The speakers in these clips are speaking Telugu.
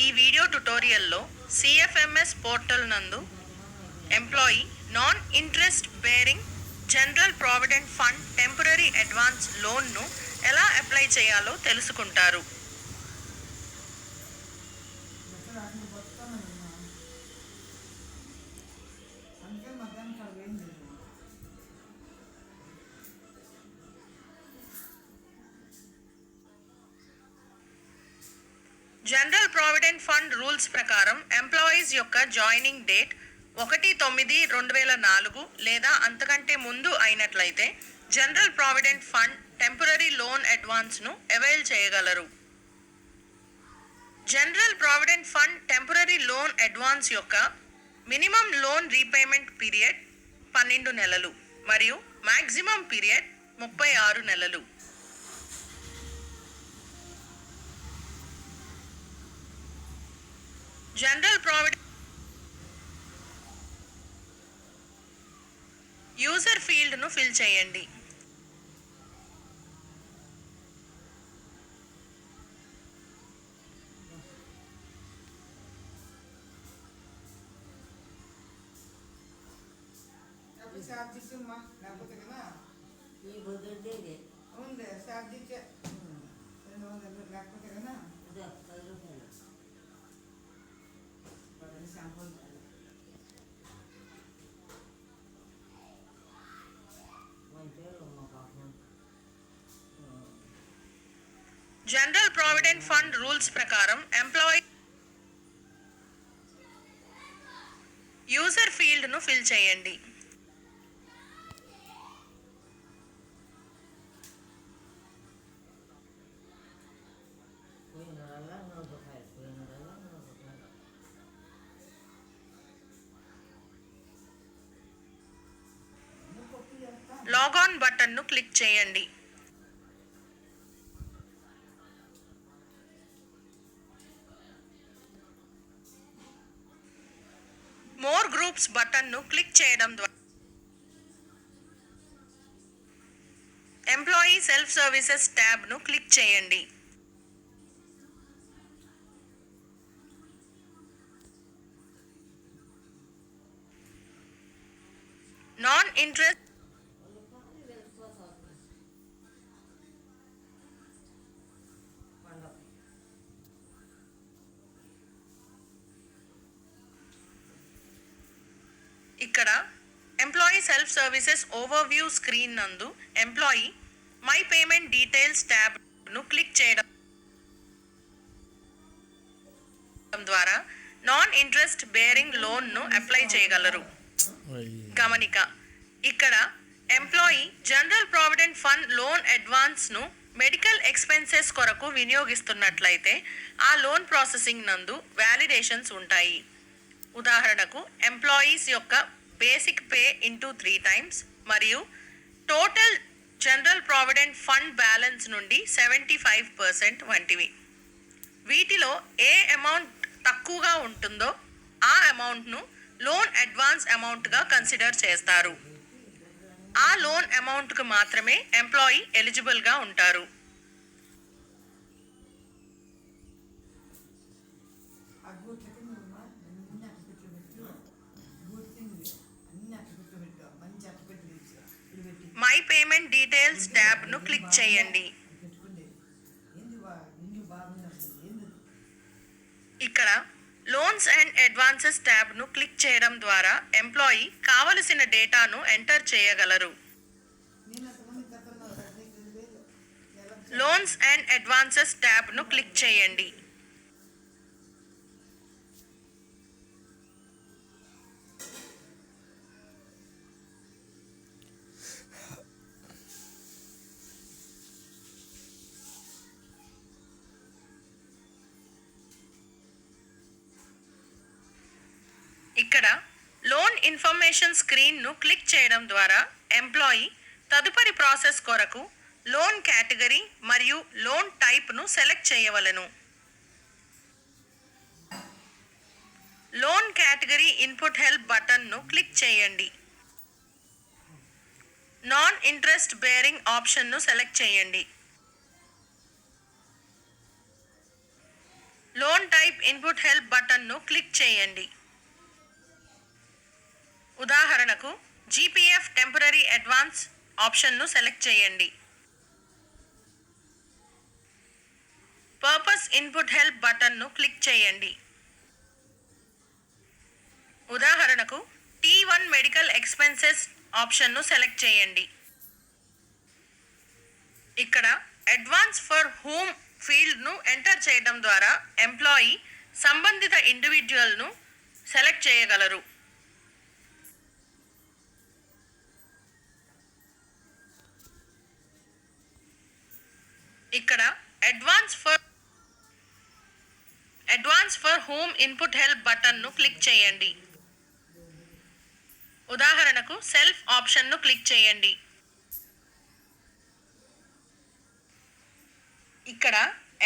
ఈ వీడియో ట్యుటోరియల్లో సిఎఫ్ఎంఎస్ పోర్టల్ నందు employee non interest bearing general provident fund temporary advance లోన్ను ఎలా అప్లై చేయాలో తెలుసుకుంటారు. జనరల్ ప్రావిడెంట్ ఫండ్ రూల్స్ ప్రకారం ఎంప్లాయీస్ యొక్క జాయినింగ్ డేట్ 1/9/2004 లేదా అంతకంటే ముందు అయినట్లయితే general provident fund temporary loan అడ్వాన్స్ను అవైల్ చేయగలరు. General provident fund temporary loan advance యొక్క మినిమం లోన్ రీపేమెంట్ పీరియడ్ 12 నెలలు మరియు మ్యాక్సిమం పీరియడ్ 36 నెలలు. జనరల్ ప్రావిడెంట్ యూజర్ ఫీల్డ్ను ఫిల్ చేయండి. జనరల్ ప్రావిడెంట్ ఫండ్ రూల్స్ ప్రకారం ఎంప్లాయీ యూజర్ ఫీల్డ్ను ఫిల్ చేయండి. లాగాన్ బటన్ను క్లిక్ చేయండి. మోర్ గ్రూప్స్ బటన్ను క్లిక్ చేయడం ద్వారా ఎంప్లాయీ సెల్ఫ్ సర్వీసెస్ ట్యాబ్ను క్లిక్ చేయండి. నాన్ ఇంట్రెస్ట్ ఇక్కడ employee self services overview screen నందు ఎంప్లాయీ మై పేమెంట్ డీటెయిల్స్ ట్యాబ్ను క్లిక్ చేయడం ద్వారా నాన్ ఇంట్రెస్ట్ బేరింగ్ లోన్ను అప్లై చేయగలరు. గమనిక, ఇక్కడ employee general provident fund loan అడ్వాన్స్ను మెడికల్ ఎక్స్పెన్సెస్ కొరకు వినియోగిస్తున్నట్లయితే ఆ లోన్ ప్రాసెసింగ్ నందు వ్యాలిడేషన్స్ ఉంటాయి. ఉదాహరణకు ఎంప్లాయీస్ యొక్క బేసిక్ పే ఇంటూ 3 times మరియు total general provident fund balance నుండి 75% వంటివి. వీటిలో ఏ అమౌంట్ తక్కువగా ఉంటుందో ఆ అమౌంట్ను లోన్ అడ్వాన్స్ అమౌంట్గా కన్సిడర్ చేస్తారు. ఆ లోన్ అమౌంట్కు మాత్రమే ఎంప్లాయీ ఎలిజిబుల్గా ఉంటారు. మై పేమెంట్ డీటెయిల్స్ ట్యాబ్ను క్లిక్ చేయండి. ఇక్కడ లోన్స్ అండ్ అడ్వాన్సెస్ ట్యాబ్ను క్లిక్ చేయడం ద్వారా ఎంప్లాయీ కావలసిన డేటాను ఎంటర్ చేయగలరు. లోన్స్ అండ్ అడ్వాన్సెస్ ట్యాబ్ను క్లిక్ చేయండి. ఇక్కడ లోన్ ఇన్ఫర్మేషన్ స్క్రీన్ను క్లిక్ చేయడం ద్వారా ఎంప్లాయీ తదుపరి ప్రాసెస్ కొరకు లోన్ కేటగిరీ మరియు లోన్ టైప్ను సెలెక్ట్ చేయవలెను. లోన్ కేటగిరీ ఇన్పుట్ హెల్ప్ బటన్ను క్లిక్ చేయండి. నాన్ ఇంట్రెస్ట్ బేరింగ్ ఆప్షన్ను సెలెక్ట్ చేయండి. లోన్ టైప్ ఇన్పుట్ హెల్ప్ బటన్ను క్లిక్ చేయండి. ఉదాహరణకు జీపీఎఫ్ టెంపరరీ అడ్వాన్స్ ఆప్షన్ను సెలెక్ట్ చేయండి. పర్పస్ ఇన్పుట్ హెల్ప్ బటన్ను క్లిక్ చేయండి. ఉదాహరణకు T1 మెడికల్ ఎక్స్పెన్సెస్ ఆప్షన్ను సెలెక్ట్ చేయండి. ఇక్కడ అడ్వాన్స్ ఫర్ హోమ్ ఫీల్డ్ను ఎంటర్ చేయడం ద్వారా ఎంప్లాయీ సంబంధిత ఇండివిజువల్ను సెలెక్ట్ చేయగలరు. ఇక్కడ advance for home input help బటన్ను క్లిక్ చేయండి. ఉదాహరణకు సెల్ఫ్ ఆప్షన్ను క్లిక్ చేయండి. ఇక్కడ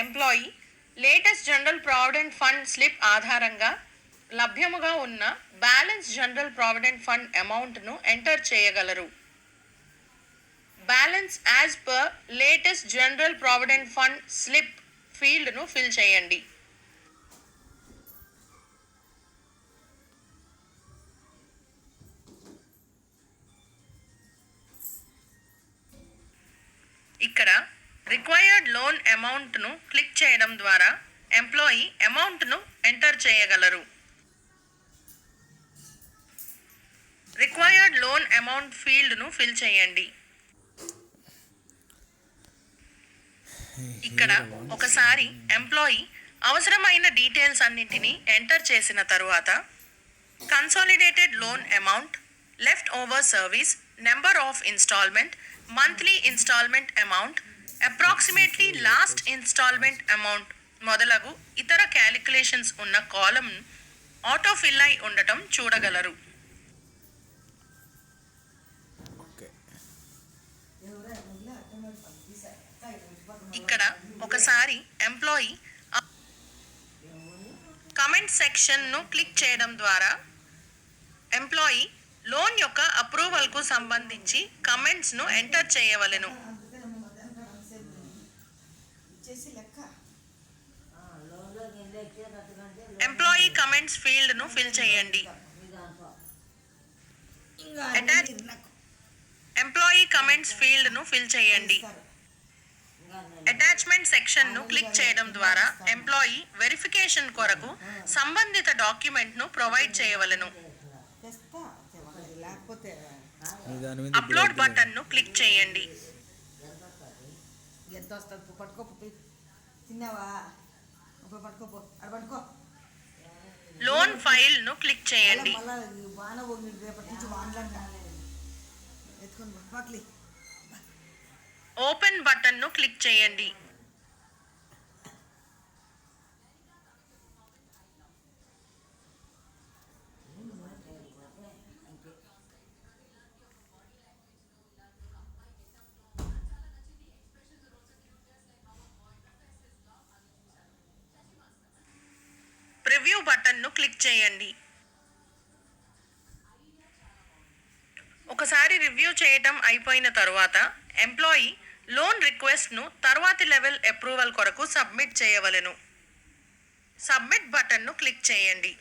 employee latest general provident fund slip ఆధారంగా లభ్యముగా ఉన్న బ్యాలెన్స్ జనరల్ ప్రావిడెంట్ ఫండ్ అమౌంట్ను ఎంటర్ చేయగలరు. Balance as per latest general provident fund slip ఫీల్డ్ను ఫిల్ చేయండి. ఇక్కడ రిక్వైర్డ్ లోన్ అమౌంట్ను క్లిక్ చేయడం ద్వారా ఎంప్లాయీ అమౌంట్ను ఎంటర్ చేయగలరు. రిక్వైర్డ్ లోన్ అమౌంట్ ఫీల్డ్ను ఫిల్ చేయండి. ఇక్కడ ఒకసారి ఎంప్లాయీ అవసరమైన డీటెయిల్స్ అన్నింటినీ ఎంటర్ చేసిన తరువాత consolidated loan amount, left over service, number of instalment, monthly instalment amount, approximately last instalment amount మొదలగు ఇతర క్యాలిక్యులేషన్స్ ఉన్న కాలమ్ ఆటో ఫిల్ అయి ఉండటం చూడగలరు. ఇక్కడ ఒకసారి ఎంప్లాయీ కమెంట్ సెక్షన్ను క్లిక్ చేయడం ద్వారా ఎంప్లాయీ లోన్ యొక్క అప్రూవల్కు సంబంధించి కమెంట్స్ను ఎంటర్ చేయవలెను. ఎంప్లాయీ కమెంట్స్ ఫీల్డ్ను ఫిల్ చేయండి. ఎంప్లాయీ కమెంట్స్ ఫీల్డ్ను ఫిల్ చేయండి. అటాచ్మెంట్ సెక్షన్ను క్లిక్ చేయడం ద్వారా ఎంప్లాయీ వెరిఫికేషన్ కొరకు సంబంధిత డాక్యుమెంట్ను ప్రొవైడ్ చేయవలెను. అప్లోడ్ బటన్ను క్లిక్ చేయండి. లోన్ ఫైల్ను క్లిక్ చేయండి. ఓపెన్ బటన్ను క్లిక్ చేయండి. ప్రివ్యూ బటన్ను క్లిక్ చేయండి. ఒకసారి రివ్యూ చేయటం అయిపోయిన తరువాత ఎంప్లాయీ లోన్ రిక్వెస్ట్ను తర్వాతి లెవెల్ అప్రూవల్ కొరకు సబ్మిట్ చేయవలెను. సబ్మిట్ బటన్ను క్లిక్ చేయండి.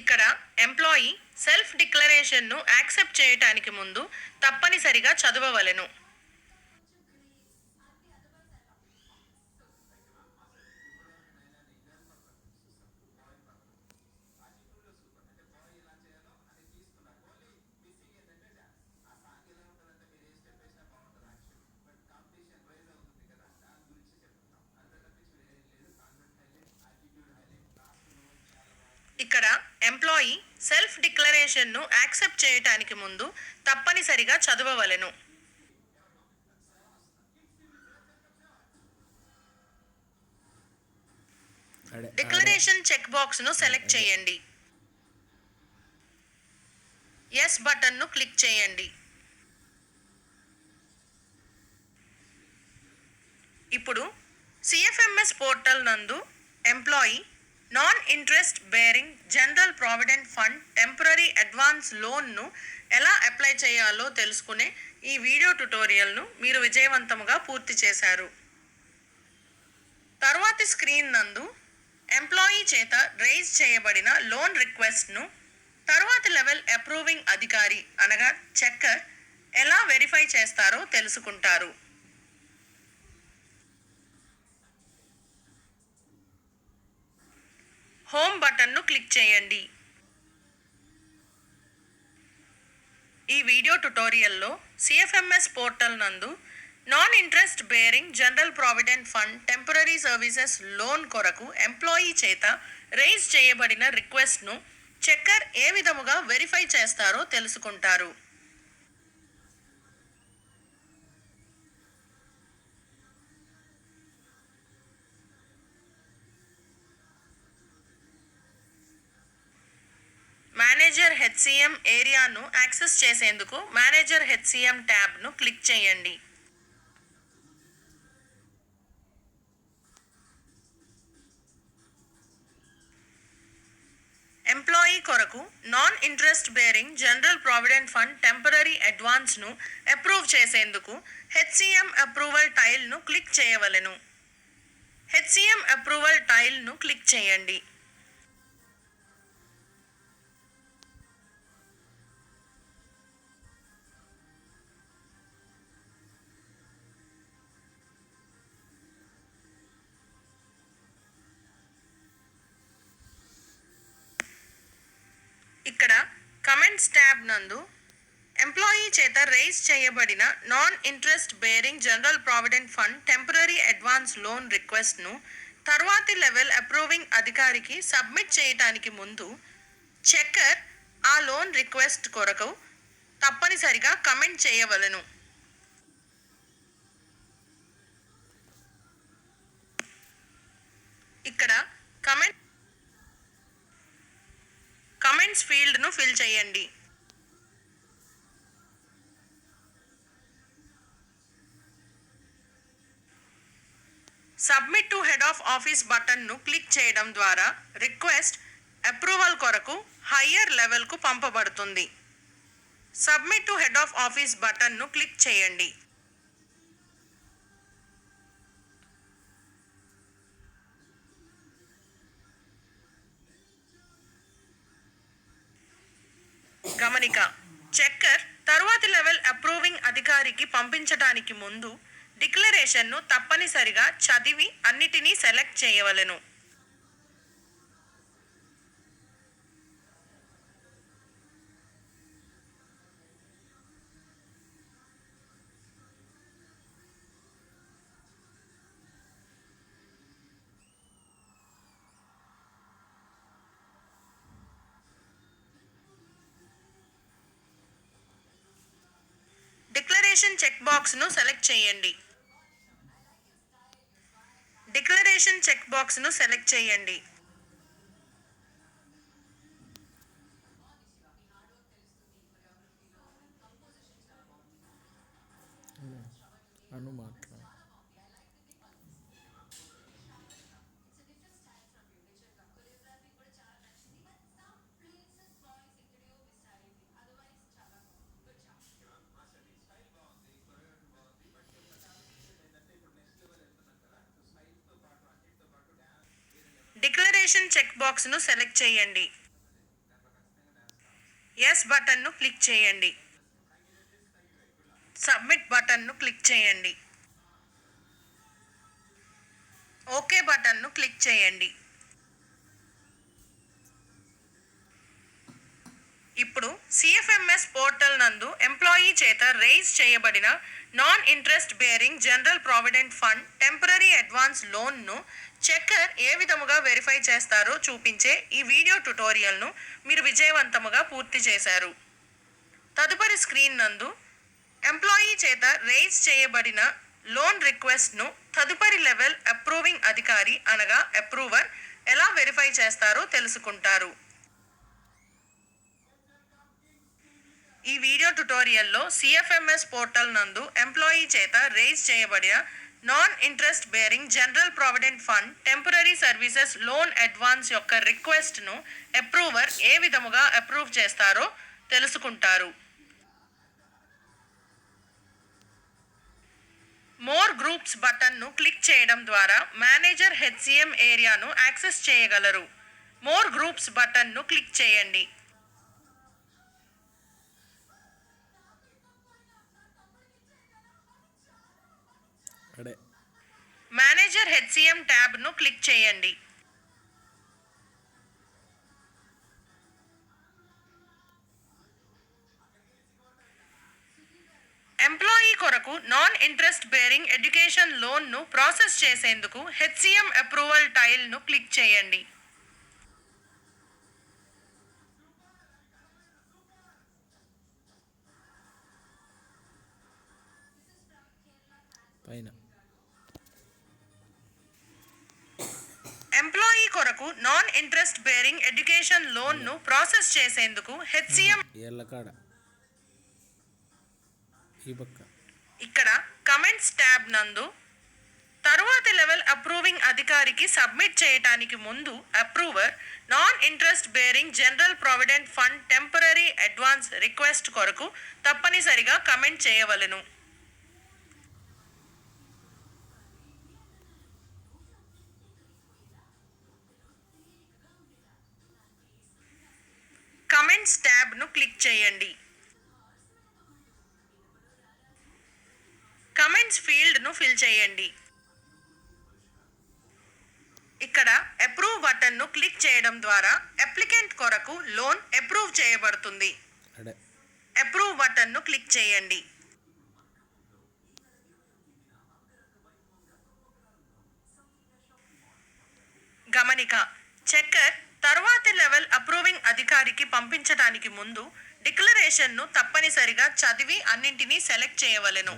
ఇక్కడ ఎంప్లాయీ సెల్ఫ్ డిక్లరేషన్ను యాక్సెప్ట్ చేయటానికి ముందు తప్పనిసరిగా చదవవలెను. ఇక్కడ ఎంప్లాయీ సెల్ఫ్ డిక్లరేషన్ను యాక్సెప్ట్ చేయటానికి ముందు తప్పనిసరిగా చదవవలెను. డిక్లరేషన్ చెక్ బాక్స్ను సెలెక్ట్ చేయండి. ఎస్ బటన్ను క్లిక్ చేయండి. ఇప్పుడు సిఎఫ్ఎంఎస్ పోర్టల్ నందు employee non interest bearing general provident fund temporary advance లోన్ను ఎలా అప్లై చేయాలో తెలుసుకునే ఈ వీడియో ట్యుటోరియల్ను మీరు విజయవంతంగా పూర్తి చేశారు. తరువాతి స్క్రీన్ నందు ఎంప్లాయీ చేత రైజ్ చేయబడిన లోన్ రిక్వెస్ట్ను తరువాతి లెవెల్ అప్రూవింగ్ అధికారి అనగా చెక్కర్ ఎలా వెరిఫై చేస్తారో తెలుసుకుంటారు. హోమ్ బటన్ను క్లిక్ చేయండి. ఈ వీడియో ట్యుటోరియల్లో సిఎఫ్ఎంఎస్ పోర్టల్ నందు non interest bearing general provident fund temporary services loan కొరకు ఎంప్లాయీ చేత రైజ్ చేయబడిన రిక్వెస్ట్ను చెక్కర్ ఏ విధముగా వెరిఫై చేస్తారో తెలుసుకుంటారు. మేనేజర్ హెచ్సిఎం ఏరియాను యాక్సెస్ చేసేందుకు మేనేజర్ హెచ్సిఎం ట్యాబ్ను క్లిక్ చేయండి. ఎంప్లాయీ కొరకు non interest bearing general provident fund temporary అడ్వాన్స్ను అప్రూవ్ చేసేందుకు హెచ్సిఎం అప్రూవల్ టైల్ను క్లిక్ చేయవలెను. హెచ్సిఎం అప్రూవల్ టైల్ను క్లిక్ చేయండి. ఇక్కడ కమెంట్స్ ట్యాబ్ నందు ఎంప్లాయీ చేత రైజ్ చేయబడిన non interest bearing general provident fund temporary advance loan రిక్వెస్ట్ను తరువాతి లెవెల్ అప్రూవింగ్ అధికారికి సబ్మిట్ చేయడానికి ముందు చెక్కర్ ఆ లోన్ రిక్వెస్ట్ కొరకు తప్పనిసరిగా కమెంట్ చేయవలెను. ఇక్కడ కమెంట్స్ ఫీల్డ్ను ఫిల్ చేయండి. Submit to head of office బటన్ను క్లిక్ చేయడం ద్వారా రిక్వెస్ట్ అప్రూవల్ కొరకు హయ్యర్ లెవెల్కు పంపబడుతుంది. Submit to head of office బటన్ను క్లిక్ చేయండి. గమనిక: చెక్కర్ తరువాతి లెవెల్ అప్రూవింగ్ అధికారికి పంపించడానికి ముందు డిక్లరేషన్ను తప్పనిసరిగా చదివి అన్నిటినీ సెలెక్ట్ చేయవలెను. డిక్లరేషన్ చెక్ బాక్స్ను సెలెక్ట్ చేయండి. డిక్లరేషన్ చెక్ బాక్స్ను సెలెక్ట్ చేయండి. డిక్లరేషన్ చెక్ బాక్స్ను సెలెక్ట్ చేయండి. ఎస్ బటన్ను క్లిక్ చేయండి. సబ్మిట్ బటన్ను క్లిక్ చేయండి. ఓకే బటన్ను క్లిక్ చేయండి. ఇప్పుడు సిఎఫ్ఎంఎస్ పోర్టల్ నందు ఎంప్లాయీ చేత రైజ్ చేయబడిన non interest bearing general provident fund temporary advance లోన్ను చెక్కర్ ఏ విధముగా వెరిఫై చేస్తారో చూపించే ఈ వీడియో ట్యుటోరియల్ను మీరు విజయవంతముగా పూర్తి చేశారు. తదుపరి స్క్రీన్ నందు ఎంప్లాయీ చేత రైజ్ చేయబడిన లోన్ రిక్వెస్ట్ను తదుపరి లెవెల్ అప్రూవింగ్ అధికారి అనగా అప్రూవర్ ఎలా వెరిఫై చేస్తారో తెలుసుకుంటారు. ఈ వీడియో ట్యుటోరియల్లో సిఎఫ్ఎంఎస్ పోర్టల్ నందు ఎంప్లాయీ చేత రైజ్ చేయబడిన non interest bearing general provident fund temporary services loan advance యొక్క రిక్వెస్ట్ను అప్రూవర్ ఏ విధముగా అప్రూవ్ చేస్తారో తెలుసుకుంటారు. మోర్ గ్రూప్స్ బటన్ను క్లిక్ చేయడం ద్వారా మేనేజర్ హెచ్సిఎం ఏరియాను యాక్సెస్ చేయగలరు. మోర్ గ్రూప్స్ బటన్ను క్లిక్ చేయండి. మేనేజర్ హెచ్సిఎం ట్యాబ్ను క్లిక్ చేయండి. ఎంప్లాయీ కొరకు నాన్ ఇంట్రెస్ట్ బేరింగ్ ఎడ్యుకేషన్ లోన్ను ప్రాసెస్ చేసేందుకు హెచ్సిఎం అప్రూవల్ టైల్ను క్లిక్ చేయండి. ఎంప్లాయీ కొరకు నాన్ ఇంట్రెస్ట్ బేరింగ్ ఎడ్యుకేషన్ లోన్ను ప్రాసెస్ చేసేందుకు హెచ్సిఎం ఇక్కడ కమెంట్స్ ట్యాబ్ నందు తరువాతి లెవెల్ అప్రూవింగ్ అధికారికి సబ్మిట్ చేయటానికి ముందు approver non interest bearing general provident fund temporary advance request కొరకు తప్పనిసరిగా కమెంట్ చేయవలెను. కమెంట్స్ ట్యాబ్ను క్లిక్ చేయండి. కమెంట్స్ ఫీల్డ్ను ఫిల్ చేయండి. ఇక్కడ అప్రూవ్ బటన్ను క్లిక్ చేయడం ద్వారా అప్లికెంట్ కొరకు లోన్ అప్రూవ్ చేయబడుతుంది. అప్రూవ్ బటన్ను క్లిక్ చేయండి. గమనిక: చెక్కర్ తరువాతి లెవెల్ అప్రూవింగ్ అధికారికి పంపించడానికి ముందు డిక్లరేషన్ను తప్పనిసరిగా చదివి అన్నింటినీ సెలెక్ట్ చేయవలెను.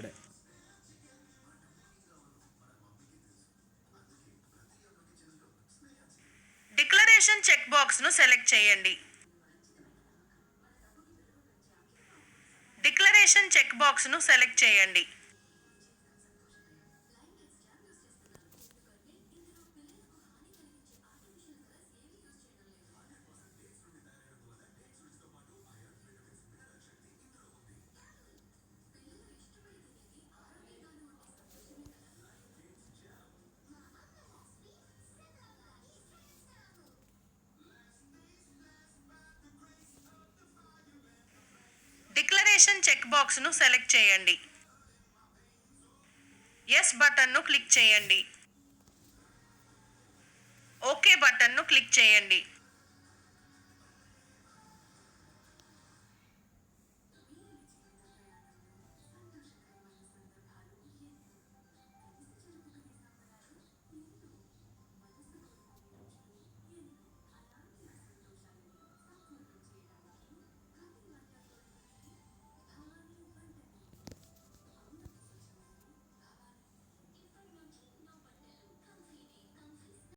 డిక్లరేషన్ చెక్ బాక్స్ను సెలెక్ట్ చేయండి. డిక్లరేషన్ చెక్ బాక్స్ను సెలెక్ట్ చేయండి. డిక్లరేషన్ చెక్ బాక్స్ను సెలెక్ట్ చేయండి. ఎస్ బటన్ను క్లిక్ చేయండి. ఓకే బటన్ను క్లిక్ చేయండి.